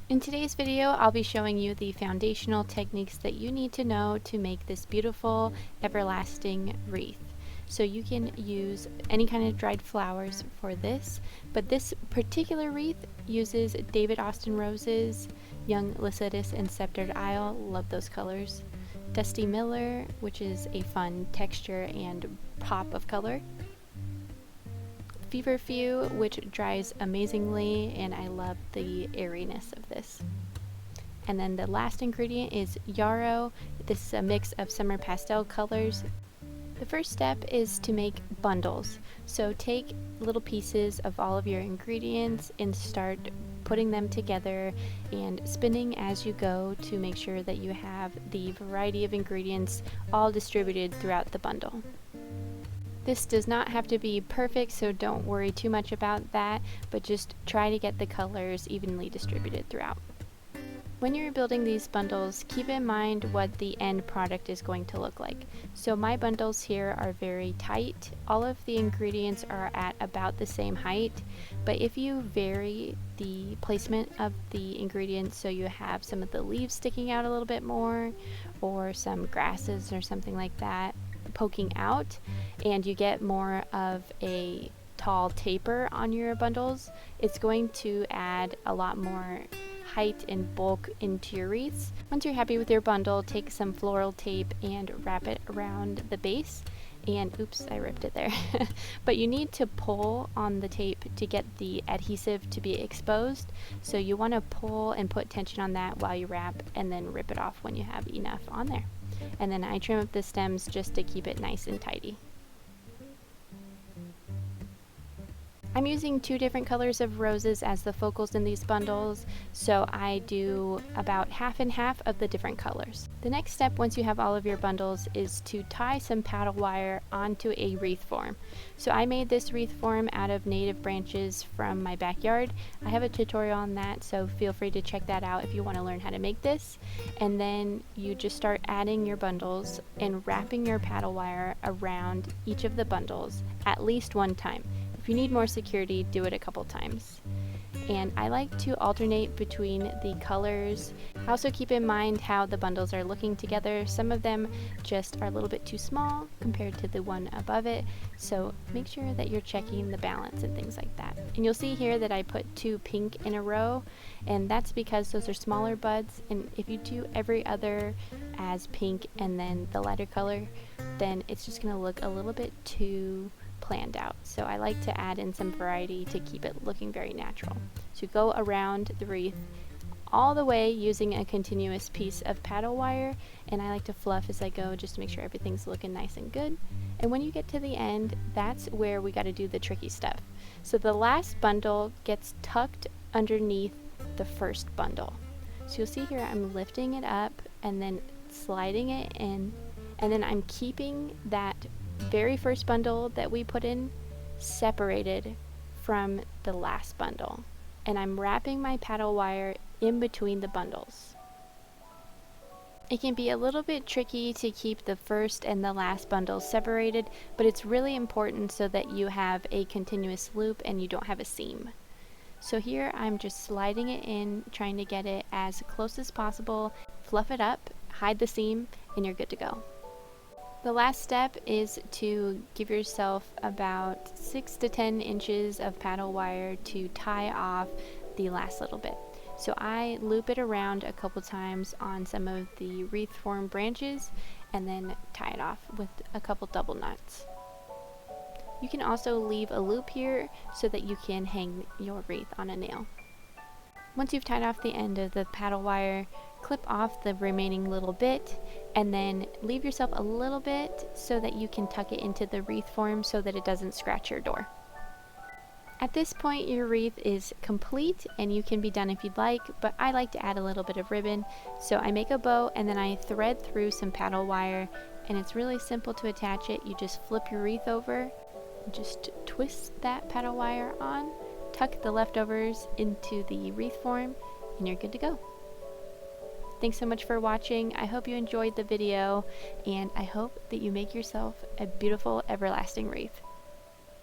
In today's video, I'll be showing you the foundational techniques that you need to know to make this beautiful, everlasting wreath. So you can use any kind of dried flowers for this, but this particular wreath uses David Austin roses, young Lycidas and sceptered isle, love those colors, Dusty Miller, which is a fun texture and pop of color, Feverfew, which dries amazingly, and I love the airiness of this. And then the last ingredient is yarrow. This is a mix of summer pastel colors. The first step is to make bundles. So take little pieces of all of your ingredients and start putting them together and spinning as you go to make sure that you have the variety of ingredients all distributed throughout the bundle. This does not have to be perfect, so don't worry too much about that, but just try to get the colors evenly distributed throughout. When you're building these bundles, keep in mind what the end product is going to look like. So my bundles here are very tight. All of the ingredients are at about the same height, but if you vary the placement of the ingredients so you have some of the leaves sticking out a little bit more, or some grasses or something like that poking out, and you get more of a tall taper on your bundles, it's going to add a lot more height and bulk into your wreaths. Once you're happy with your bundle, take some floral tape and wrap it around the base. And oops, I ripped it there. But you need to pull on the tape to get the adhesive to be exposed. So you want to pull and put tension on that while you wrap, and then rip it off when you have enough on there. And then I trim up the stems just to keep it nice and tidy. I'm using 2 different colors of roses as the focals in these bundles, so I do about half and half of the different colors. The next step, once you have all of your bundles, is to tie some paddle wire onto a wreath form. So I made this wreath form out of native branches from my backyard. I have a tutorial on that, so feel free to check that out if you want to learn how to make this. And then you just start adding your bundles and wrapping your paddle wire around each of the bundles at least one time. If you need more security, do it a couple times. And I like to alternate between the colors. Also keep in mind how the bundles are looking together. Some of them just are a little bit too small compared to the one above it, so make sure that you're checking the balance and things like that. And you'll see here that I put 2 pink in a row, and that's because those are smaller buds, and if you do every other as pink and then the lighter color, then it's just going to look a little bit too planned out. So I like to add in some variety to keep it looking very natural. So go around the wreath all the way using a continuous piece of paddle wire, and I like to fluff as I go just to make sure everything's looking nice and good. And when you get to the end, that's where we got to do the tricky stuff. So the last bundle gets tucked underneath the first bundle. So you'll see here I'm lifting it up and then sliding it in, and then I'm keeping that very first bundle that we put in separated from the last bundle, and I'm wrapping my paddle wire in between the bundles. It can be a little bit tricky to keep the first and the last bundles separated, but it's really important so that you have a continuous loop and you don't have a seam. So here I'm just sliding it in, trying to get it as close as possible, fluff it up, hide the seam, and you're good to go. The last step is to give yourself about 6 to 10 inches of paddle wire to tie off the last little bit. So I loop it around a couple times on some of the wreath form branches and then tie it off with a couple double knots. You can also leave a loop here so that you can hang your wreath on a nail. Once you've tied off the end of the paddle wire, clip off the remaining little bit and then leave yourself a little bit so that you can tuck it into the wreath form so that it doesn't scratch your door. At this point your wreath is complete and you can be done if you'd like, but I like to add a little bit of ribbon. So I make a bow and then I thread through some paddle wire, and it's really simple to attach it. You just flip your wreath over, just twist that paddle wire on, tuck the leftovers into the wreath form, and you're good to go. Thanks so much for watching. I hope you enjoyed the video, and I hope that you make yourself a beautiful, everlasting wreath.